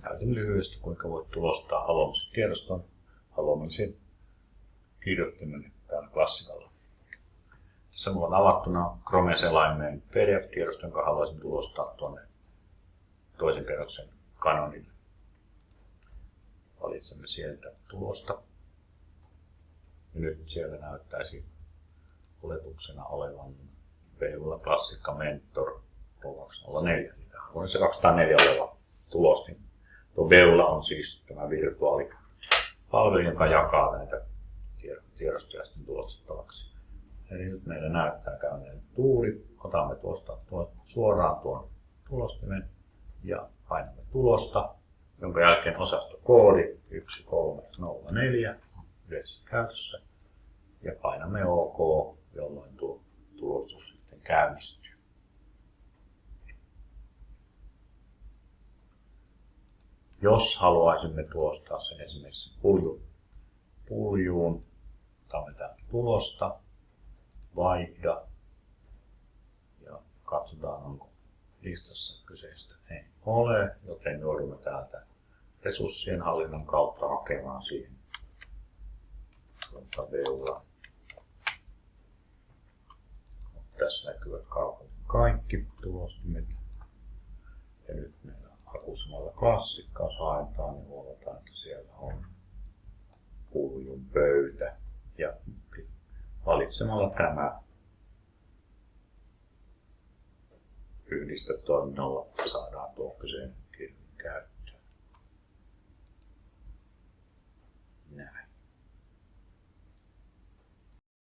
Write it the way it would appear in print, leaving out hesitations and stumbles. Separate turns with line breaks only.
Näytän lyhyesti, kuinka voit tulostaa haluamisen tiedoston haluamisen kirjoittimen täällä klassikalla. Tässä minulla on avattuna Chrome-selaimeen PDF-tiedosto, jonka haluaisin tulostaa tuonne toisen kerroksen Canonille. Valitsemme sieltä tulosta. Ja nyt siellä näyttäisi oletuksena olevan Beula Klassikka Mentor 204. On se 204 oleva tulostin. Tuo Beula on siis tämä virtuaalipalvelu, joka jakaa näitä tiedostoja sitten tulostettavaksi. Eli nyt meillä näyttää käyneen tuuri. Otamme tuosta suoraan tuon tulostimen ja painamme tulosta, jonka jälkeen osastokoodi 1304 yleisessä käytössä ja painamme OK, jolloin tuo tulostus sitten käynnistyy. Jos haluaisimme tulostaa sen esimerkiksi puljuun, otamme täältä tulosta, vaihda ja katsotaan, onko listassa kyseistä. Ei ole, joten joudumme täältä resurssien hallinnan kautta hakemaan siihen Beula. Tässä näkyvät kaikki tulostimet. Ja nyt meillä hakusanalla klassikkaa haetaan, niin huomataan, että siellä on puljun pöytä. Ja valitsemalla tämä yhdistötoiminnalla saadaan tuo kyseinen kirjan käyttöön.